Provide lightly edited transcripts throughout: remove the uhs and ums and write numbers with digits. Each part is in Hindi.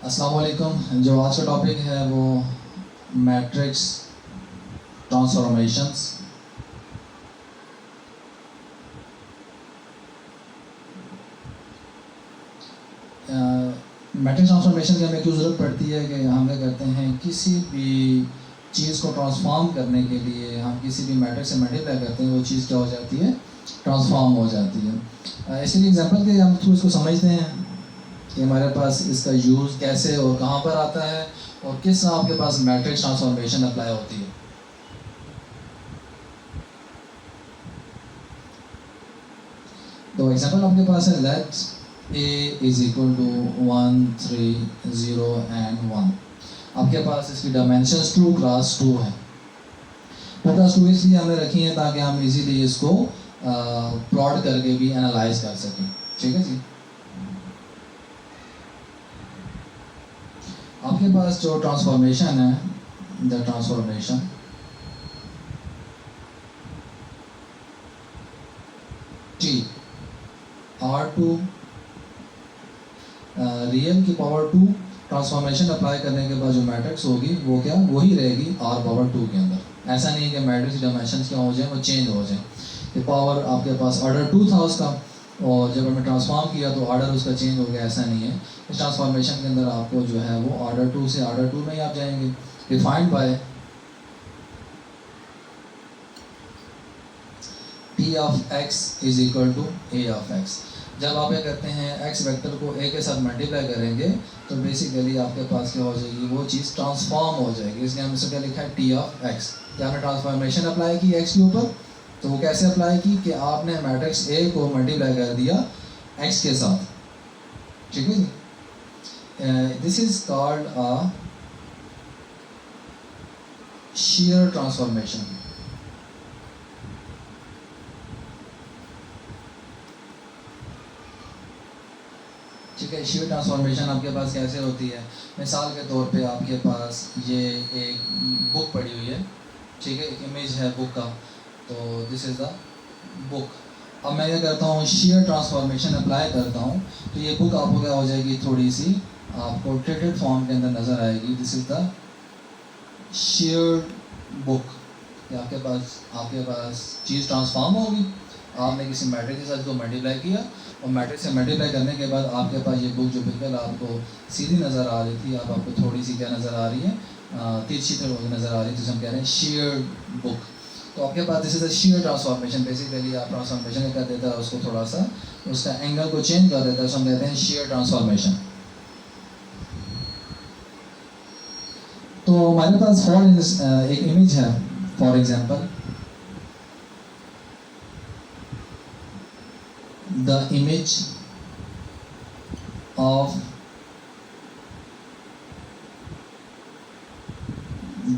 अस्सलाम वालेकुम। जो आज का टॉपिक है वो मैट्रिक्स ट्रांसफॉर्मेशंस। मैट्रिक्स ट्रांसफॉर्मेशन की हमें क्यों ज़रूरत पड़ती है कि हम क्या करते हैं, किसी भी चीज़ को ट्रांसफॉर्म करने के लिए हम किसी भी मैट्रिक्स से मल्टीप्लाई करते हैं, वो चीज़ क्या हो जाती है, ट्रांसफॉर्म हो जाती है। इसलिए एग्जांपल के हम थ्रू इसको समझते हैं कि हमारे पास इसका यूज़ कैसे और कहाँ पर आता है और किस तरह आपके पास मैट्रिक्स ट्रांसफॉर्मेशन अप्लाई होती है। तो एग्जांपल आपके पास है let a is equal to 1 3 0 and 1। आपके पास इसकी डायमेंशंस 2 क्रॉस 2 है। 2 क्रॉस 2 इसलिए हमने रखी है ताकि हम इजीली इसको प्लॉट करके भी एनालाइज कर सकें। ठीक है जी। आपके पास जो ट्रांसफॉर्मेशन है, the transformation t R2 real की पावर 2 ट्रांसफॉर्मेशन अप्लाई करने के बाद जो मैट्रिक्स होगी वो क्या वही रहेगी R पावर 2 के अंदर। ऐसा नहीं है कि मैट्रिक्स डायमेंशन क्या हो जाए, वो चेंज हो जाए। ये पावर आपके पास ऑर्डर 2 था उसका, और जब हमने ट्रांसफॉर्म किया तो ऑर्डर उसका चेंज हो गया, ऐसा नहीं है। इस ट्रांसफॉर्मेशन के अंदर आपको जो है वो ऑर्डर 2 से ऑर्डर 2 में ही आप जाएंगे। Defined by P of x is equal to A of x। जब आप क्या करते हैं, x वेक्टर को a के साथ मल्टीप्लाई करेंगे तो बेसिकली आपके पास क्या हो जाएगी, वो चीज़ ट्रांसफॉर्म हो जाएगी। इसलिए हमने इससे क्या लिखा है T ऑफ x। क्या हमने ट्रांसफॉर्मेशन अप्लाई की x के ऊपर, तो वो कैसे अप्लाई की कि आपने मैट्रिक्स A को मल्टीप्लाई कर दिया x के साथ। ठीक है जी। This is called a shear transformation. ठीक है। shear ट्रांसफॉर्मेशन आपके पास कैसे होती है, मिसाल के तौर पे आपके पास ये एक बुक पड़ी हुई है। ठीक है, एक इमेज है बुक का, तो दिस इज़ द बुक। अब मैं क्या करता हूँ, shear ट्रांसफॉर्मेशन अप्लाई करता हूँ तो ये बुक आपको क्या हो जाएगी, थोड़ी सी आपको ट्रेटेड फॉर्म के अंदर नज़र आएगी। This is the shear book. आपके पास चीज़ ट्रांसफॉर्म होगी, आपने किसी मैट्रिक्स के साथ को मल्टीप्लाई किया और मैट्रिक्स से मल्टीप्लाई करने के बाद आपके पास ये बुक जो बिल्कुल आपको सीधी नज़र आ रही थी, अब आपको थोड़ी सी क्या नज़र आ रही है, तिरछी तरह नज़र आ रही है, जिसे हम कह रहे हैं shear बुक। तो आपके पास this is a shear transformation. Basically आप ट्रांसफॉर्मेशन कर देता है उसको थोड़ा सा उसका एंगल को चेंज कर देता है, उसको हम कहते हैं shear ट्रांसफॉर्मेशन। तो हमारे पास एक इमेज है, for example the image of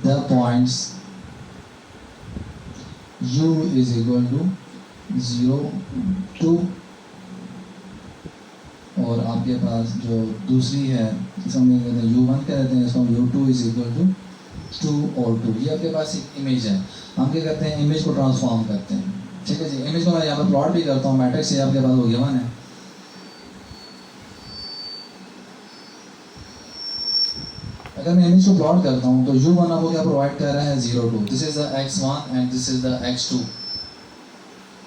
the points u is equal to 0 2, और आपके पास जो दूसरी है जिसे हम कहते हैं u1 कहते हैं, इसको u2 इज इक्वल टू 2 और 2। ये आपके पास एक इमेज है। हम क्या करते हैं, इमेज को ट्रांसफॉर्म करते हैं। ठीक है जी। इमेज को मैं यहाँ पर प्लॉट भी करता हूँ, मैट्रिक्स से आपके पास वो गिवन है। अगर मैं इमेज को प्लॉट करता हूँ तो u1 आपको क्या प्रोवाइड कर रहा है, 0 2। This is the x1 and this is the x2।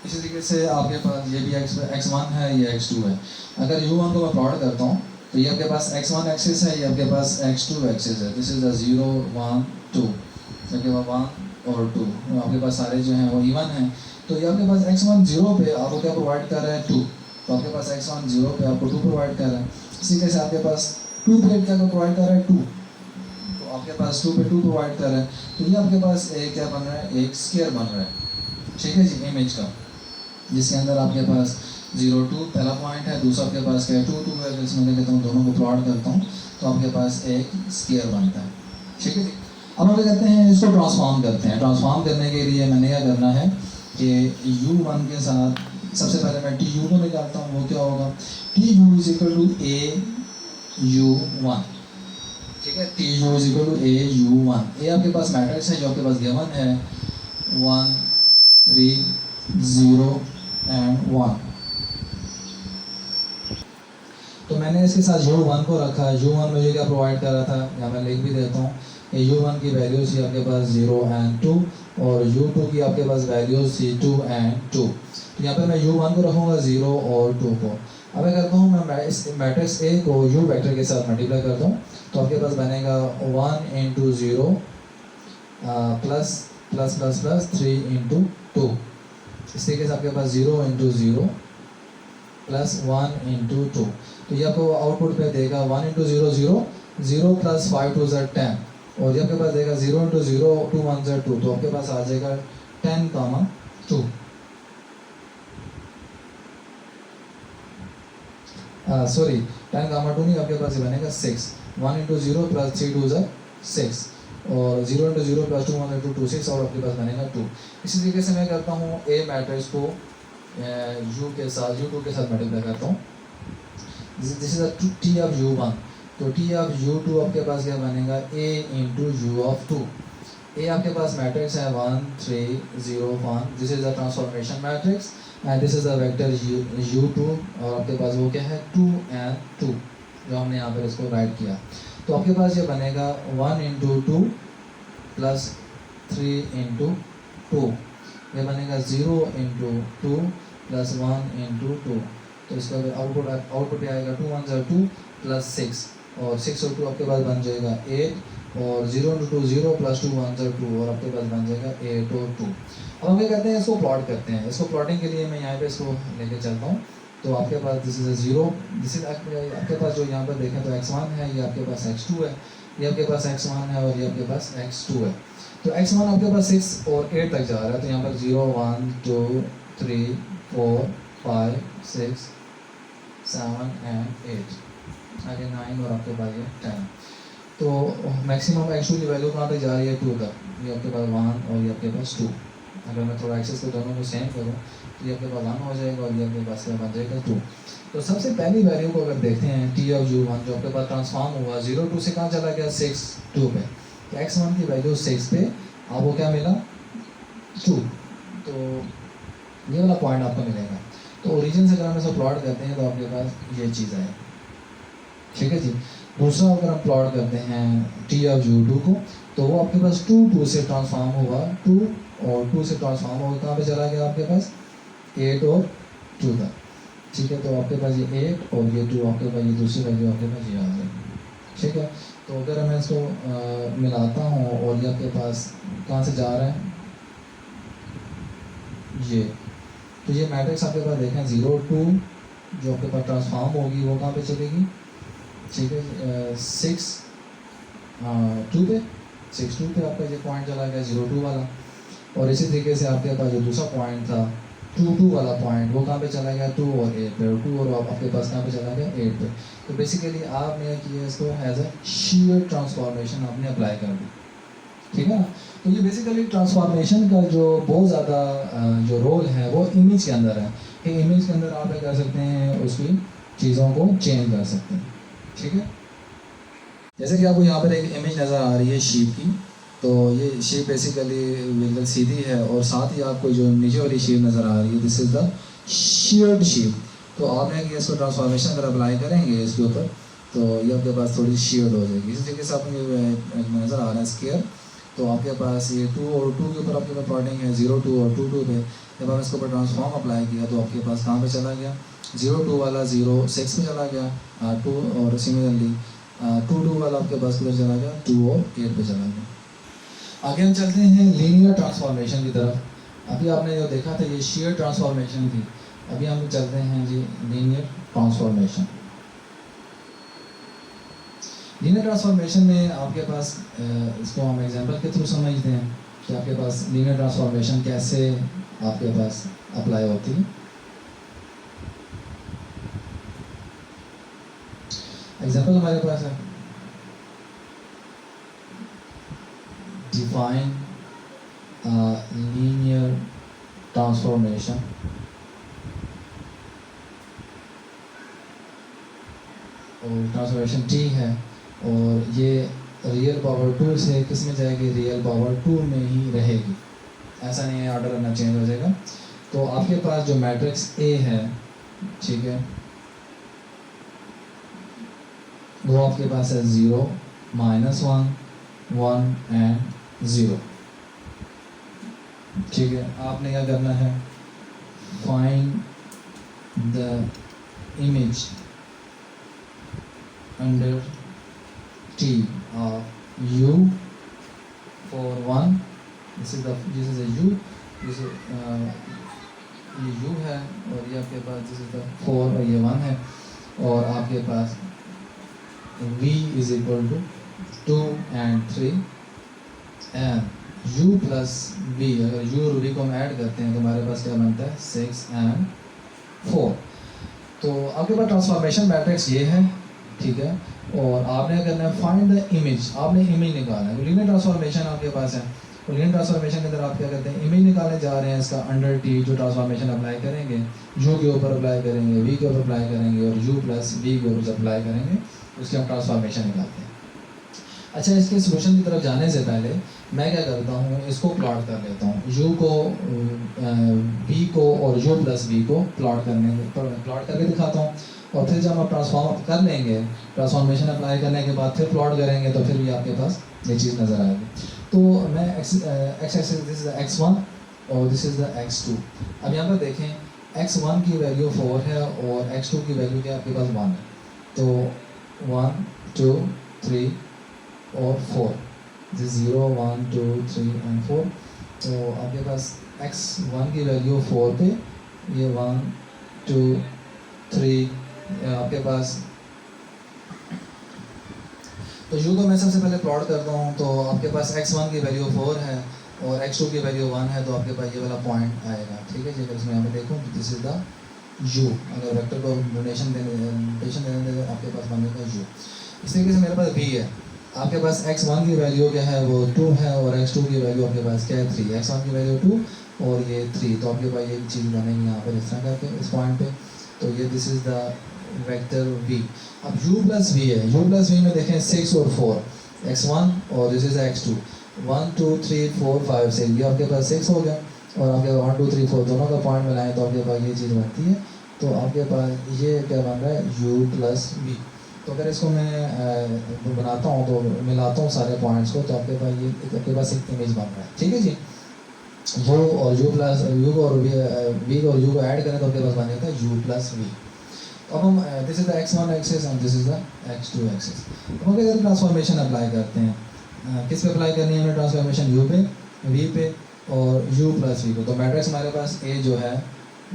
इसी तरीके से आपके पास ये भी x1 है, ये x2 है। अगर u1 को मैं प्लॉट करता हूँ तो ये आपके पास x1 एक्सिस है, ये आपके पास x2 एक्सिस है। दिस इज द 0 1 2, आपके पास 1 और 2, आपके पास सारे जो हैं वो इवन हैं। तो ये आपके पास x1 0 पे आपको क्या प्रोवाइड कर रहा है, 2। तो आपके पास x1 0 पे आपको 2 प्रोवाइड कर रहा है। इसी तरह से आपके पास 2 पे क्या प्रोवाइड कर रहा है, 2। तो आपके पास 2 पे 2 प्रोवाइड कर रहा है, तो ये आपके पास एक क्या बन रहा है, एक स्क्वायर बन रहा है। ठीक है जी, इमेज का, जिसके अंदर आपके पास 0 2 पहला पॉइंट है, दूसरा आपके पास क्या है 2 2 है। जिसमें क्या कहता हूँ, दोनों को प्लॉट करता हूँ तो आपके पास एक स्क्वायर बनता है। ठीक है जी। अब हम क्या करते हैं, इसको ट्रांसफॉर्म करते हैं। ट्रांसफॉर्म करने के लिए मैंने क्या करना है कि u1 के साथ सबसे पहले मैं tu को निकालता हूँ। वो क्या होगा, tu is equal to au1। ठीक है, tu is equal to au1। A आपके पास मैट्रिक्स है जो आपके पास गिवन है 1 3 0 एंड 1। तो मैंने इसके साथ U1 को रखा है। U1 मुझे क्या प्रोवाइड कर रहा था, यहाँ मैं लिख भी देता हूँ। U1 की वैल्यूज थी आपके पास 0 and 2 और U2 की आपके पास वैल्यूज थी 2 and 2। तो यहाँ पे मैं U1 को रखूँगा 0 और 2 को। अब मैं करता हूँ, मैं इस मैट्रिक्स A को U वेक्टर के साथ मल्टीप्लाई करता हूँ, तो आपके पास बनेगा 1 into 0 plus plus plus plus 3 into 2। इस तरीके से आपके पास 0 into 0 प्लस 1 into 2। तो ये आपको आउटपुट पे देगा 1 into 0 0 0 प्लस 5 2 ज़ा 10 और ये आपके पास देगा 0 into 0 2 1 ज़ा 2। तो आपके पास आ जाएगा 10 कामा 2। सॉरी 10 कामा 2 नहीं, आपके पास ये बनेगा 6। 1 into 0 प्लस 3 2 ज़ा 6 और 0 into 0 प्लस 2 1 into 2 6 और आपके पास बनेगा 2। इसी तरीके से मैं करता हूँ A मैट्रिक्स को U के साथ U2 के साथ मल्टीप्लाई करता हूँ। This is a T of U1। तो T ऑफ U2 आपके पास क्या बनेगा A into U of 2। A आपके पास मैट्रिक्स है 1 3 0 1। This is a transformation matrix and this is a vector U2 और आपके पास वो क्या है 2 and 2 जो हमने यहाँ पर इसको राइट किया। तो आपके पास ये बनेगा 1 into 2 प्लस 3 into 2। ये बनेगा 0 into 2 प्लस 1 into 2। तो इसका आउटपुट आएगा 2 1 ज़ा 2 प्लस 6 और 6 और 2 आपके पास बन जाएगा 8 और 0 into 2 0 प्लस 2 1 ज़ा 2 और आपके पास बन जाएगा 8 और 2। अब हम क्या करते हैं, इसको प्लॉट करते हैं। इसको प्लॉटिंग के लिए मैं यहाँ पे इसको लेके चलता हूँ। तो आपके पास this is a 0, this is आपके पास जो यहाँ पर देखें तो x1 है, ये आपके पास x2 है, ये आपके पास x1 है और ये आपके पास x2 है। तो x1 आपके पास 6 और 8 तक जा रहा है, तो यहाँ पर 0 1 2 3 4 5 6 7 and 8 आगे 9 और आपके पास ये 10। तो मैक्सिमम x2 की वैल्यू कहाँ तक जा रही है 2 तक। ये आपके पास 1 और ये आपके पास 2। अगर मैं थोड़ा एक्सेस को दोनों को सेम करूँ तो ये आपके पास 1 हो जाएगा और ये आपके पास क्या बन जाएगा 2। तो सबसे पहली वैल्यू को अगर देखते हैं T of U1 जो आपके पास ट्रांसफॉर्म हुआ 0 2 से कहाँ चला गया 6 2 पे। तो x1 की वैल्यू 6 पे आपको क्या मिला 2। तो ये वाला पॉइंट आपको मिलेगा। तो ओरिजिन से अगर हम इसको प्लॉट करते हैं तो आपके पास ये चीज़ आए, ठीक है जी। दूसरा अगर हम प्लॉट करते हैं T of U2 को तो वो आपके पास 2 2 से ट्रांसफॉर्म हुआ 2 और 2 से ट्रांसफॉर्म होगा कहाँ पे चला गया आपके पास 8 और 2 तक, ठीक है। तो आपके पास ये 8 और ये 2 आपके पास ये दूसरी वैल्यू आपके पास ये आ जाएगी, ठीक है। तो अगर मैं इसको मिलाता हूँ और ये आपके पास कहाँ से जा रहा है ये, तो ये मैट्रिक्स आपके पास देखें 0 2 जो आपके पास ट्रांसफॉर्म होगी वो कहाँ पे चलेगी, ठीक है 6 2 पे 6 2 पे आपका ये पॉइंट चला गया 0 2 वाला। और इसी तरीके से आपके पास जो दूसरा पॉइंट था 2 2 वाला पॉइंट वो कहाँ पे चला गया 2 और 8 पे, 2 और आपके पास कहाँ पे चला गया 8 पे। तो बेसिकली आपने किया इसको एज अ शेयर ट्रांसफॉर्मेशन आपने अप्लाई कर दी, ठीक है ना। तो ये बेसिकली ट्रांसफॉर्मेशन का जो बहुत ज़्यादा जो रोल है वो इमेज के अंदर है कि इमेज के अंदर आप क्या कर सकते हैं उसकी चीज़ों को चेंज कर सकते हैं, ठीक है। जैसे कि आपको यहाँ पर एक इमेज नज़र आ रही है शीप की, तो ये शेप बेसिकली बिल्कुल सीधी है और साथ ही आपको जो नीचे वाली शेप नज़र आ रही है this is the shared shape. तो आपने कि इसको ट्रांसफॉर्मेशन अगर अप्लाई करेंगे इसके ऊपर तो ये आपके पास थोड़ी शेयर्ड हो जाएगी। इसी तरीके से आपको नज़र आ रहा है स्क्वायर, तो आपके पास ये 2 और 2 के ऊपर आपके पास प्लॉटिंग है 0 2 और 2 2 पे। जब आप इसके ऊपर ट्रांसफॉर्म अप्लाई किया तो आपके पास कहाँ पे चला गया 0 2 वाला 0 6 पे चला गया 2 और सिमिलरली 2 2 वाला आपके पास किधर चला गया 2 और 8 पे चला गया। आगे हम चलते हैं लीनियर ट्रांसफॉर्मेशन की तरफ। अभी आपने जो देखा था ये शेयर ट्रांसफॉर्मेशन थी, अभी हम चलते हैं जी लीनियर ट्रांसफॉर्मेशन। लीनियर ट्रांसफॉर्मेशन में आपके पास इसको हम एग्जांपल के थ्रू समझते हैं कि आपके पास लीनियर ट्रांसफॉर्मेशन कैसे आपके पास अप्लाई होती है। एग्जांपल हमारे पास है define a linear transformation और ट्रांसफॉर्मेशन T है और ये रियल पावर 2 से किस में जाएगी रियल पावर 2 में ही रहेगी, ऐसा नहीं है ऑर्डर करना चेंज हो जाएगा। तो आपके पास जो मैट्रिक्स A है, ठीक है, वो आपके पास है 0, -1, 1 एंड 0। ठीक है, आपने क्या करना है, find the image under T of U for 1, this is a U, this is ये U है और ये आपके पास this is the 4 और ये 1 है, और आपके पास V is equal to 2 and 3 and U plus V, अगर U और V को हम ऐड करते हैं तो हमारे पास क्या बनता है 6 and 4। तो आपके पास ट्रांसफॉर्मेशन मैट्रिक्स ये है, ठीक है, और आपने क्या करना है, फाइंड द इमेज, आपने इमेज निकालना है। लीनियर ट्रांसफॉर्मेशन आपके पास है, और लीनियर ट्रांसफॉर्मेशन के अंदर आप क्या करते हैं, इमेज निकालने जा रहे हैं इसका अंडर टी, जो ट्रांसफॉर्मेशन अप्लाई करेंगे यू के ऊपर अप्लाई करेंगे, वी के ऊपर अप्लाई करेंगे और यू प्लस वी के ऊपर अप्लाई करेंगे, उसके हम ट्रांसफॉर्मेशन निकालते हैं। अच्छा, इसके सोल्यूशन की तरफ जाने से पहले मैं क्या करता हूँ, इसको प्लॉट कर लेता हूँ, u को v को और u प्लस v को प्लॉट करके दिखाता हूँ, और फिर जब आप ट्रांसफॉर्म कर लेंगे, ट्रांसफॉर्मेशन अप्लाई करने के बाद फिर प्लॉट करेंगे तो फिर भी आपके पास ये चीज़ नज़र आएगी। तो मैं x axis this is x1 और दिस इज़ द x2। अब यहाँ पर देखें x1 की वैल्यू 4 है और x2 की वैल्यू क्या आपके पास 1 है, तो 1 2 3 और 4, 0 1 2 3 एंड 4। तो आपके पास x1 की वैल्यू 4 पे, ये 1 2 3 आपके पास, तो u को मैं सबसे पहले प्लॉट करता हूँ, तो आपके पास x1 की वैल्यू 4 है और x2 की वैल्यू 1 है, तो आपके पास ये वाला पॉइंट आएगा। ठीक है जी, अगर इसमें यहाँ पे देखूँ तो दिस इज द u, अगर वेक्टर को नोटेशन देने तो आपके पास बनेगा u। इस तरीके से मेरे पास v है, आपके पास x1 की वैल्यू क्या है वो 2 है और x2 की वैल्यू आपके पास क्या है 3, x1 की वैल्यू 2 और ये 3, तो आपके पास ये चीज़ बनेगी यहाँ पर इस तरह करके इस पॉइंट पे, तो ये this is the vector v। अब u प्लस v है, u प्लस v में देखें 6 और 4, x1 और दिस इज x2, 1 2 3 4 5 6, ये आपके पास 6 हो गया और आपके 1 2 3 4 दोनों का पॉइंट मिलाएं तो आपके पास ये चीज़ बनती है, तो आपके पास ये क्या बन रहा है u प्लस v। तो अगर इसको मैं बनाता हूँ तो मिलाता हूँ सारे पॉइंट्स को, तो आपके पास एक इमेज बन रहा है। ठीक है जी, u और u प्लस u और v और u को ऐड करें तो आपके पास बन जाता है u प्लस v। अब हम this is the x1 axis and this is the x2 axis. अब हम क्या ट्रांसफॉर्मेशन अप्लाई करते हैं, किस पे अप्लाई करनी है हमें ट्रांसफॉर्मेशन, u पे v पे और u प्लस v पे। तो मैट्रिक्स हमारे पास a जो है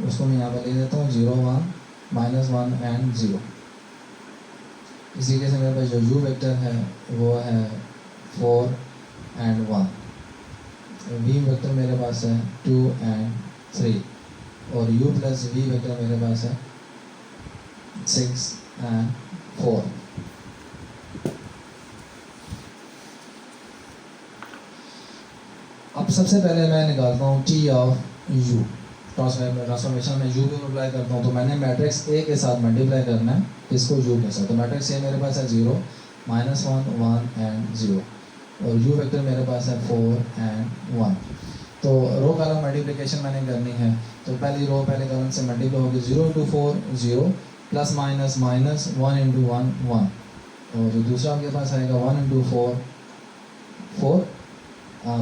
उसको मैं यहाँ पर ले देता हूँ 0 1 -1 एंड 0। इसी तरीके से मेरे पास जो u वेक्टर है वो है 4 एंड 1, v वेक्टर मेरे पास है 2 एंड 3 और u प्लस v वेक्टर मेरे पास है 6 and 4। अब सबसे पहले मैं निकालता हूँ t ऑफ u, ट्रांसफॉर्मेशन में u को अप्लाई करता हूँ, तो मैंने मैट्रिक्स a के साथ मल्टीप्लाई करना है इसको u के साथ, तो मैट्रिक्स a मेरे पास है 0 -1 1 एंड 0 और u वेक्टर मेरे पास है 4 एंड 1। तो रो कॉलम मल्टीप्लिकेशन मैंने करनी है, तो पहली रो पहले कॉलम से मल्टीप्लाई होगी, 0 × 4 0 प्लस माइनस माइनस 1 × 1 1, और जो दूसरा आपके पास आएगा 1 × 4 4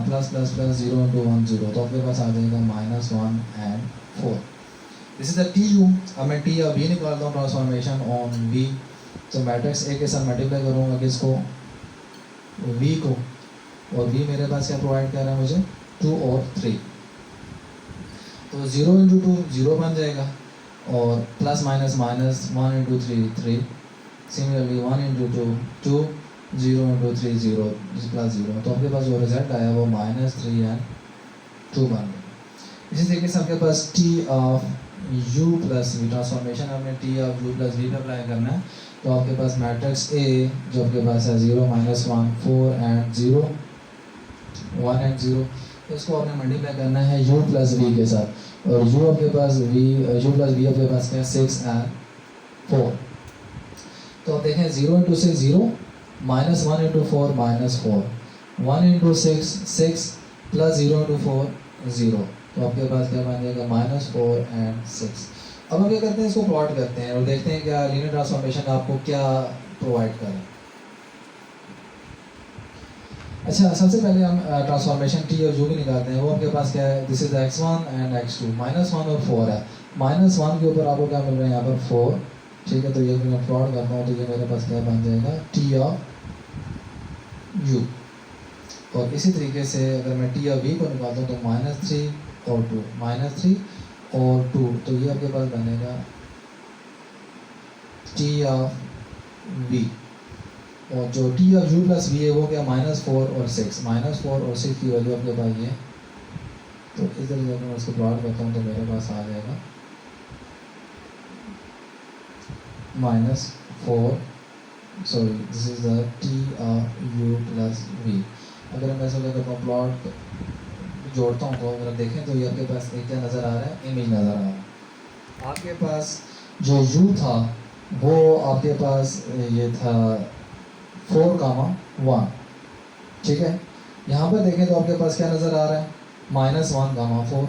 प्लस प्लस प्लस 0 × 1 0, तो आपके पास आ जाएगा -1 and 4। This is the T U. अब मैं टी या वी निकालता हूँ ट्रांसफॉर्मेशन ऑन वी, तो मैट्रिक्स ए के साथ मल्टीप्लाई करूँगा किसको, वी को, और वी मेरे पास क्या प्रोवाइड कर रहा है मुझे 2 और 3, तो 0 × 2 0 बन जाएगा और plus minus minus 1 × 3 3, similarly 1 × 2 2, 0 × 3 0 plus 0, तो आपके पास जो रिजल्ट आया वो -3 एंड 2 बन गया। इसी तरीके से आपके पास t of u plus v, transformation आपने t of u plus v पे अप्लाई करना है, तो आपके पास मैट्रिक्स a जो आपके पास है 0 -1 4 एंड 0 1 एंड 0, तो इसको आपने मल्टीप्लाई करना है u प्लस v के साथ, और u आपके पास u प्लस v आपके पास क्या है 6 एंड 4। तो आप देखें 0 × 6 0, -1 × 4 -4, 1 × 6 6 प्लस 0 × 4 0, तो आपके पास क्या बन जाएगा -4 एंड 6। अब हम क्या करते हैं, इसको प्लॉट करते हैं और देखते हैं क्या लीनियर ट्रांसफॉर्मेशन आपको क्या प्रोवाइड करें। अच्छा, सबसे पहले हम ट्रांसफॉर्मेशन टी और यू भी निकालते हैं। वो आपके पास क्या है, this is x1 and x2, -1 और 4 है। -1 के ऊपर आपको क्या मिल रहा है, यहाँ पर 4, ठीक है। तो ये मैं प्लॉट करता हूँ तो ये मेरे पास क्या बन जाएगा, टी ऑफ यू। और इसी तरीके से अगर मैं टी ऑफ वी को निकालता हूँ तो -3 और 2, -3 और 2, तो ये आपके पास बनेगा टी ऑफ वी। और जो T of U plus V है वो क्या, -4 और 6, -4 और 6 की वैल्यू आपके पास ये। तो इस तरीके से मैं उसको प्लॉट करता हूँ तो मेरे पास आ जाएगा -4, sorry this is the T of U plus V. अगर मैं ऐसा करता हूँ प्लॉट जोड़ता हूँ तो अगर आप देखें तो ये आपके पास एक क्या नज़र आ रहा है, इमेज नज़र आ रहा है। आपके पास जो यू था वो आपके पास ये था 4, 1, ठीक है। यहाँ पर देखें तो आपके पास क्या नज़र आ रहा है, -1, 4।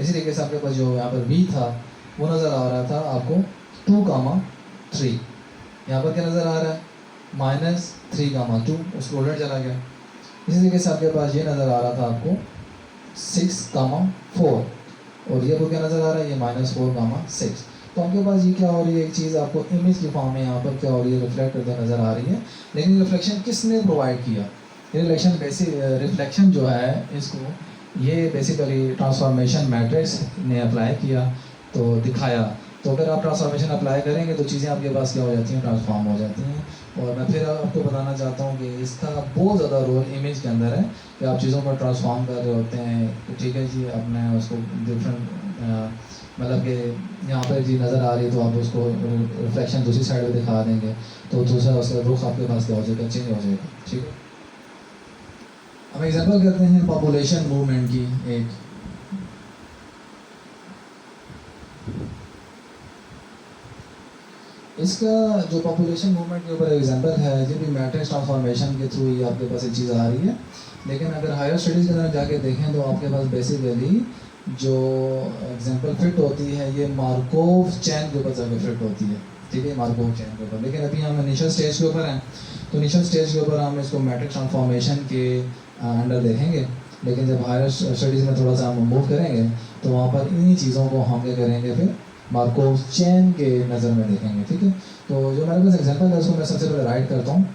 इसी तरीके से आपके पास जो यहाँ पर v था वो नज़र आ रहा था आपको 2, 3। यहाँ पर क्या नज़र आ रहा है, -3, 2, उसको उलट चला गया। इसी तरीके से आपके पास ये नज़र आ रहा था आपको 6, 4, और ये आपको क्या नज़र आ रहा है, ये -4, 6। तो आपके पास ये क्या हो रही है, एक चीज़ आपको इमेज की फॉर्म में यहाँ पर क्या हो रही है, रिफ्लेक्ट करते नज़र आ रही है। लेकिन रिफ्लेक्शन किसने प्रोवाइड किया, रिफ्लेक्शन जो है इसको ये बेसिकली ट्रांसफॉर्मेशन मैट्रिक्स ने अप्लाई किया तो दिखाया। तो अगर आप ट्रांसफॉर्मेशन अप्लाई करेंगे तो चीज़ें आपके पास क्या हो जाती हैं, ट्रांसफॉर्म हो जाती हैं। और मैं फिर आपको बताना चाहता हूँ कि इसका बहुत ज़्यादा रोल इमेज के अंदर है कि आप चीज़ों को ट्रांसफॉर्म कर रहे होते हैं, ठीक है जी। अपने उसको डिफरेंट मतलब कि यहाँ पर जी नज़र आ रही है तो आप उसको रिफ्लेक्शन दूसरी साइड पर दिखा देंगे तो दूसरा उसका रुख आपके पास क्या हो जाएगा, चेंज हो जाएगा, ठीक है। हम एग्जांपल करते हैं पॉपुलेशन मूवमेंट की एक। इसका जो पॉपुलेशन मूवमेंट के ऊपर एग्जांपल है, ये भी मैट्रिक्स ट्रांसफॉर्मेशन के थ्रू ही आपके पास एक चीज़ आ रही है। लेकिन अगर हायर स्टडीज़ के अंदर जाके देखें तो आपके पास बेसिकली जो एग्जांपल फिट होती है ये मार्कोव चैन के ऊपर जाके फिट होती है, ठीक है, मार्कोव चैन के ऊपर। लेकिन अभी हम इनिशियल स्टेज के ऊपर हैं तो इनिशियल स्टेज के ऊपर हम इसको मैट्रिक्स ट्रांसफॉर्मेशन के अंडर देखेंगे। लेकिन जब हायर स्टडीज़ में थोड़ा सा हम मूव करेंगे तो वहाँ पर इन्हीं चीज़ों को हम क्या करेंगे, फिर मार्कोव चैन के नज़र में देखेंगे, ठीक है। तो जो मेरे पास एग्जांपल है उसको मैं सबसे पहले राइट करता हूँ।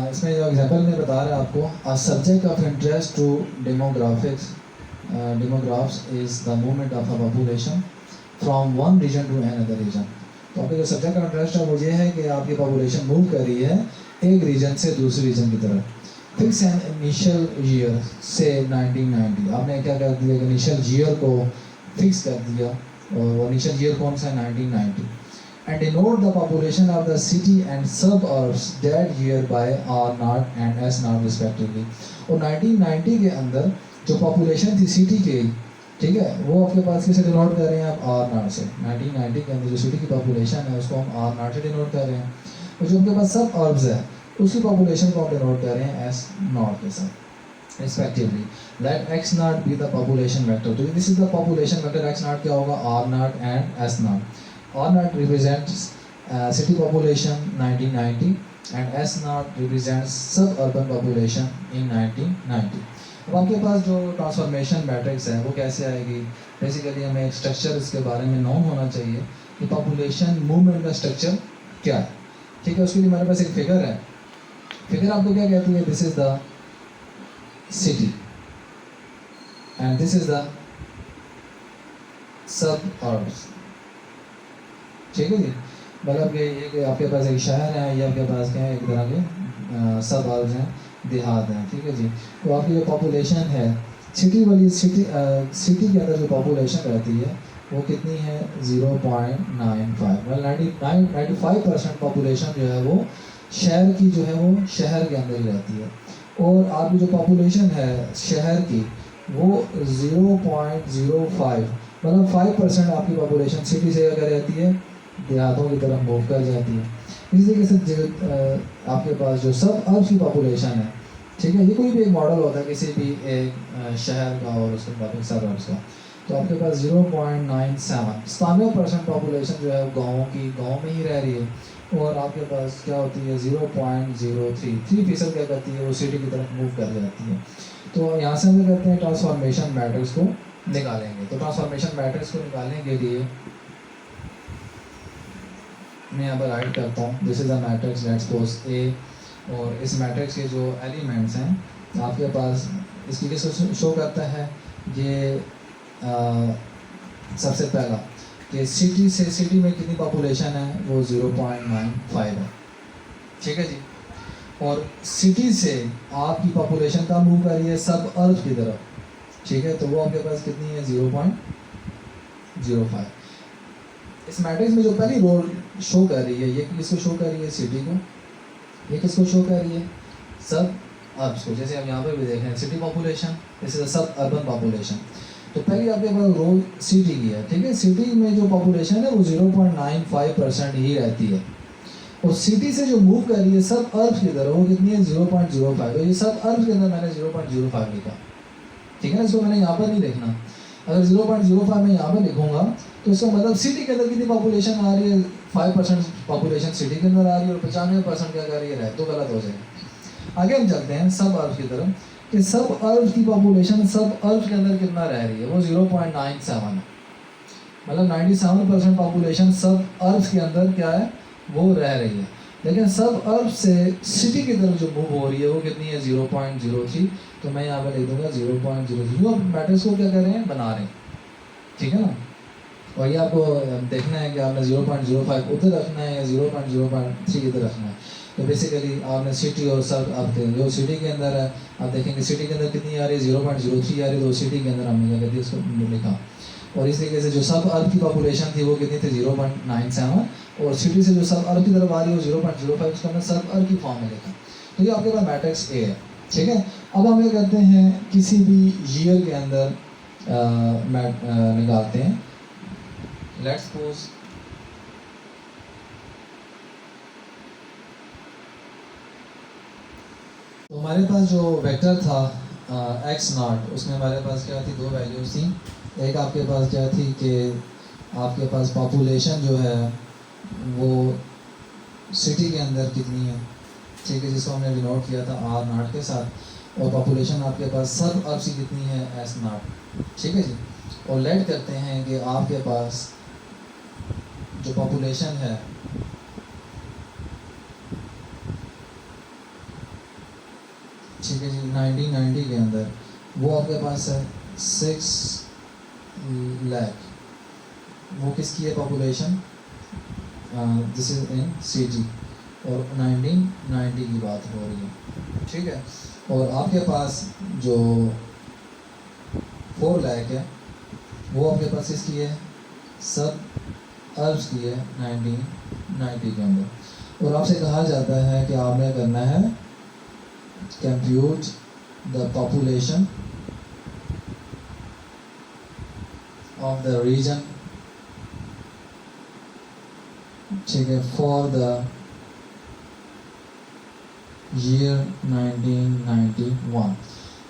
इसमें जो एग्जांपल में बता रहा है आपको, a subject of interest to demographs is the movement of a population from one region to another region. तो आपका जो सब्जेक्ट इंटरेस्ट है वो ये है कि आपकी पॉपुलेशन मूव कर रही है एक रीजन से दूसरे रीजन की तरफ। फिक्स एन इनिशियल ईयर से 1990, आपने क्या कर दिया कि इनिशियल ईयर को फिक्स कर दिया, और वो इनिशियल ईयर कौन सा है 1990, and denote the population of the city and suburbs that year by R naught and S naught respectively। और 1990 के अंदर जो पॉपुलेशन थी सिटी की, ठीक है, वो आपके पास किसे डिनोट कर रहे हैं आप आर नॉट से। 1990 के अंदर जो सिटी की पॉपुलेशन है उसको हम आर नॉट से डिनोट कर रहे हैं, और जो आपके पास सब अर्ब्स है उसकी पॉपुलेशन को हम डिनोट कर रहे हैं एस नॉट के साथ रिस्पेक्टिवली। Let X naught be the population vector, तो this is the population vector. X naught क्या होगा, R naught and S naught. R naught represents city population 1990 and S naught represents suburban population in 1990। अब आपके पास जो ट्रांसफॉर्मेशन मैट्रिक्स है वो कैसे आएगी, बेसिकली हमें एक स्ट्रक्चर इसके बारे में नोन होना चाहिए कि पॉपुलेशन मूवमेंट का स्ट्रक्चर क्या है, ठीक है। उसके लिए हमारे पास एक फिगर है, फिगर आपको क्या कहती है, this is the city and this is the suburbs, ठीक है जी। मतलब कि आपके पास एक शहर है, ये आपके पास क्या है, एक तरह के सब अर्ब्स हैं, देहात हैं, ठीक है जी। तो आपकी जो पॉपुलेशन है सिटी वाली सिटी के अंदर जो पॉपुलेशन रहती है वो कितनी है 0.95, मतलब 95% पॉपुलेशन जो है वो शहर की जो है वो शहर के अंदर ही रहती है, और आपकी जो पॉपुलेशन है शहर की वो 0.05, मतलब 5% आपकी पॉपुलेशन सिटी से अगर रहती है देहातों की तरफ मूव कर जाती है। इस तरीके से आपके पास जो सब अर्ब्स की पॉपुलेशन है, ठीक है, ये कोई भी एक मॉडल होता है किसी भी एक शहर का और उसके मुताबिक सब अर्ब्स का, तो आपके पास 0.97 पॉपुलेशन जो है गाँव में ही रह रही है, और आपके पास क्या होती है 0.03% क्या करती है वो सिटी की तरफ मूव कर जाती है। तो यहाँ से हम कहते हैं ट्रांसफॉर्मेशन मैट्रिक्स को निकालेंगे। तो ट्रांसफॉर्मेशन मैट्रिक्स को निकालने के लिए मैं यहाँ पर राइट करता हूँ, this is the matrix let's suppose A, और इस मैट्रिक्स के जो एलिमेंट्स हैं आपके पास इसकी किस शो करता है, ये सबसे पहला कि सिटी में कितनी पॉपुलेशन है वो 0.95 है, ठीक है जी। और सिटी से आपकी पॉपुलेशन कब मूव कर रही है सब अर्ब्स की तरफ, ठीक है, तो वो आपके पास कितनी है 0.05। इस मैट्रिक्स में जो पहली रो शो कर रही है ये किसको शो कर रही है, सिटी को, ये किसको शो कर रही है सब अर्ब्स को। जैसे हम यहाँ पर भी देख रहे हैं सिटी पॉपुलेशन, दिस इज सब अर्बन पॉपुलेशन। तो पहले आपके पास रो सिटी की है, ठीक है, सिटी में जो पॉपुलेशन है वो 0.95% ही रहती है, और सिटी से जो मूव कर रही है सब अर्ब्स की तरफ वो कितनी है 0.05। तो ये सब अर्ब्स के अंदर मैंने 0.05 लिखा, ठीक है ना, इसको मैंने यहाँ पर नहीं लिखना। अगर 0.05 मैं यहाँ पर लिखूंगा तो इसका मतलब सिटी के अंदर कितनी पॉपुलेशन आ रही है, 5% पॉपुलेशन सिटी के अंदर आ रही है और 95% क्या कर रही है, तो गलत हो जाएगा। आगे हम चलते हैं सब अर्ब्स की तरफ, कि सब अर्ब्स की पॉपुलेशन सब अर्ब्स के अंदर कितना रह रही है वो 0.97 है, मतलब 97% पॉपुलेशन सब अर्ब्स के अंदर क्या है वो रह रही है। लेकिन सब अर्ब से सिटी की तरफ जो मूव हो रही है वो कितनी है 0.03, तो मैं यहाँ पर लिख दूंगा 0.03। अब मैट्रिक्स को क्या कर रहे हैं बना रहे हैं, ठीक है ना। और ये आपको देखना है कि आपने 0.05 उधर रखना है या 0.03 इधर रखना है। तो बेसिकली आपने सिटी और सब आप जो सिटी के अंदर है आप देखेंगे सिटी के अंदर कितनी आ रही है 0.03 आ रही है, तो सिटी के अंदर हमने क्या कहती है इसको लिखा। और इस तरीके से जो सब अर्ब की पॉपुलेशन थी वो कितनी थी 0.97, और सिटी से जो सब अर्ब की तरफ आ रही है वो 0.05, उसका हमने सब अर्ब की फॉर्म में लिखा। तो ये आपके पास मैट्रिक्स ए है, ठीक है। अब हम ये करते हैं किसी भी ईयर के अंदर निकालते हैं, लेट्स सपोज तो हमारे पास जो वेक्टर था एक्स नॉट, उसमें हमारे पास क्या थी दो वैल्यूज थी। एक आपके पास क्या थी कि आपके पास पॉपुलेशन जो है वो सिटी के अंदर कितनी है, ठीक है, जिसको हमने डिनोट किया था आर नॉट के साथ, और पॉपुलेशन आपके पास सब अर्ब की कितनी है एस नॉट, ठीक है जी। और लेट करते हैं कि आपके पास जो पॉपुलेशन है ठीक है जी 1990 के अंदर वो आपके पास है 6 लाख, वो किसकी है population this is in city और 1990 की बात हो रही है, ठीक है। और आपके पास जो 4 लाख है वो आपके पास इसकी है सब अर्ब्स की है 1990 के अंदर। और आपसे कहा जाता है कि आपने करना है compute the population of the region, ठीक है, फॉर द ईयर 1991।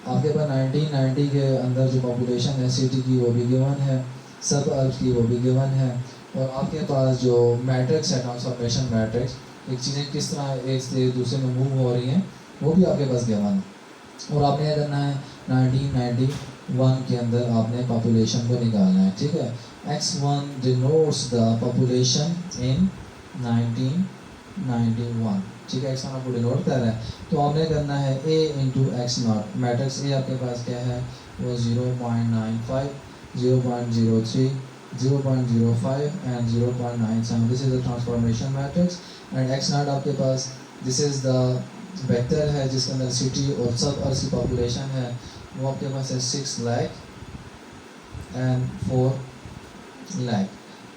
आपके पास 1990 के अंदर जो पॉपुलेशन है सिटी की वो भी गिवन है, सब अर्ब्स की वो भी गिवन है, और आपके पास जो मैट्रिक्स है ट्रांसफॉर्मेशन मैट्रिक्स, एक चीज़ें किस तरह एक से दूसरे में मूव हो रही हैं वो भी आपके पास गिवन है। और आपने क्या करना है 1991 के अंदर आपने पॉपुलेशन को निकालना है, ठीक है। x1 denotes the population in 1991, ठीक है, x1 आपको डिनोट कर रहा है, तो आपने करना है a into x not. Matrix A आपके पास क्या है वो 0.95, 0.03, 0.05 and 0.97। This is the transformation matrix. And x not आपके पास दिस इज द वेक्टर है जिसके अंदर सिटी और सब अर्ब्स की पॉपुलेशन है, वो आपके पास है 6 लाख एंड 4 लाख।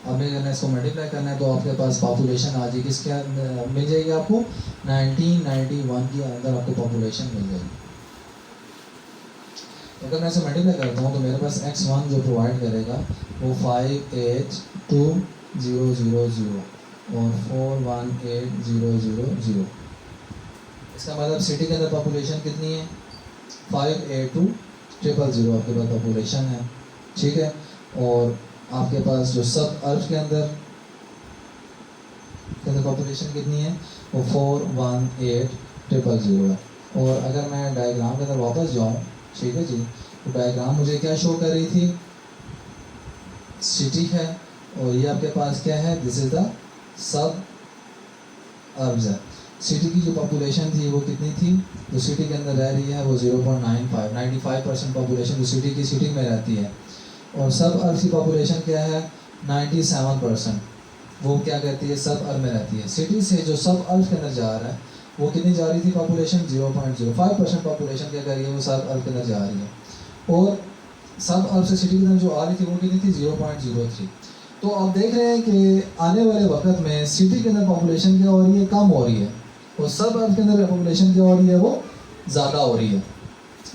अब अगर इसको मल्टीप्लाई करना है तो आपके पास पॉपुलेशन आ जाएगी, किसके मिल जाएगी आपको 1991 के अंदर आपको पॉपुलेशन मिल जाएगी। अगर मैं इसे मल्टीप्लाई करता हूँ तो मेरे पास x1 जो प्रोवाइड करेगा वो 5820000 और 418000। इसका मतलब सिटी के अंदर पॉपुलेशन कितनी है 5820000 आपके पास पॉपुलेशन है, ठीक है। और आपके पास जो सब अर्ब्स के अंदर पॉपुलेशन कितनी है वो 418000 है। और अगर मैं डायग्राम के अंदर वापस जाऊँ, ठीक है जी, तो डायग्राम मुझे क्या शो कर रही थी, सिटी है और ये आपके पास क्या है, दिस इज द सब अर्ब्स है। सिटी की जो पॉपुलेशन थी वो कितनी थी, जो सिटी के अंदर रह रही है वो 0.95, 95% पॉपुलेशन जो सिटी की सिटी में रहती है। और सब अर्ब्स की पॉपुलेशन क्या है 97%, वो क्या कहती है सब अर्ब में रहती है। सिटी से जो सब अर्ब्स के अंदर जा रहा है वो कितनी जा रही थी पॉपुलेशन 0.05% पॉपुलेशन क्या कर रही है वो सब अर्ब के अंदर जा रही है। और सब अर्ब से सिटी के अंदर जो आ रही थी वो कितनी थी 0.03। तो आप देख रहे हैं कि आने वाले वक्त में सिटी के अंदर पॉपुलेशन क्या हो रही है, कम हो रही है, और सब अर्ब के अंदर पॉपुलेशन क्या हो रही है वो ज़्यादा हो रही है।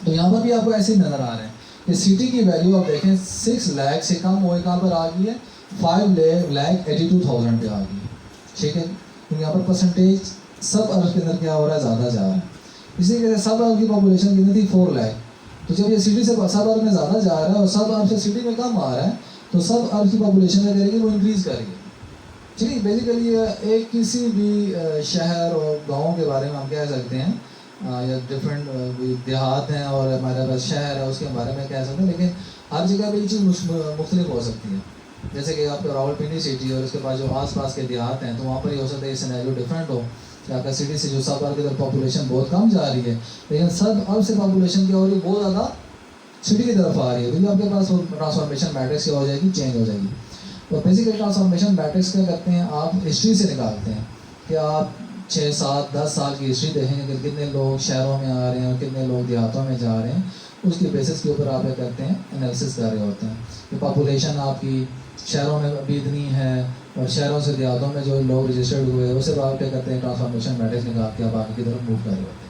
तो यहाँ पर भी आपको ऐसे ही नज़र आ रहे हैं कि सिटी की वैल्यू आप देखें 6 लाख से कम हुए कहाँ पर आ गई है 5,82,000 पे आ गई है, ठीक है। तो यहाँ पर परसेंटेज सब अर्ब के अंदर क्या हो रहा है ज़्यादा जा रहा है। इसी तरह सब अर्ब की पॉपुलेशन कितनी थी 4 लाख। तो जब ये सिटी से सब अर्ब में ज़्यादा जा रहा है और सब अर्ब से सिटी में कम आ रहा है तो सब अर्ब की पॉपुलेशन क्या करेगी वो इंक्रीज़ करेगी, ठीक है। बेसिकली एक किसी भी शहर और गाँव के बारे में हम कह सकते हैं या डिफरेंट देहात हैं और हमारे पास शहर है उसके बारे में कह सकते हैं, लेकिन हर जगह पे ये चीज़ मुख्तलिफ हो सकती है। जैसे कि आपका रावलपिंडी सिटी और उसके पास जो आसपास के देहात हैं तो वहाँ पर ये हो सकता है सिनेरियो डिफरेंट हो कि आपका सिटी से जो सब अर्ब की पॉपुलेशन बहुत कम जा रही है, लेकिन सब अर्ब से पॉपुलेशन क्या हो रही है बहुत ज़्यादा सिटी की तरफ आ रही है, तो आपके पास वो ट्रांसफॉर्मेशन मैट्रिक्स क्या हो जाएगी चेंज हो जाएगी। तो बेसिकली ट्रांसफॉर्मेशन मैट्रिक्स क्या करते हैं आप हिस्ट्री से निकालते हैं कि आप 6, 7, 10 साल की हिस्ट्री देखेंगे कि कितने लोग शहरों में आ रहे हैं और कितने लोग देहातों में जा रहे हैं, उसकी बेसिस के ऊपर आप क्या करते हैं एनालिसिस कर रहे होते हैं कि पॉपुलेशन आपकी शहरों में अभी इतनी है और शहरों से देहातों में जो लोग रजिस्टर्ड हुए हैं उससे आप क्या करते हैं ट्रांसफॉर्मेशन मैट्रिक्स निकाल के आप आगे की तरफ मूव कर रहे होते हैं।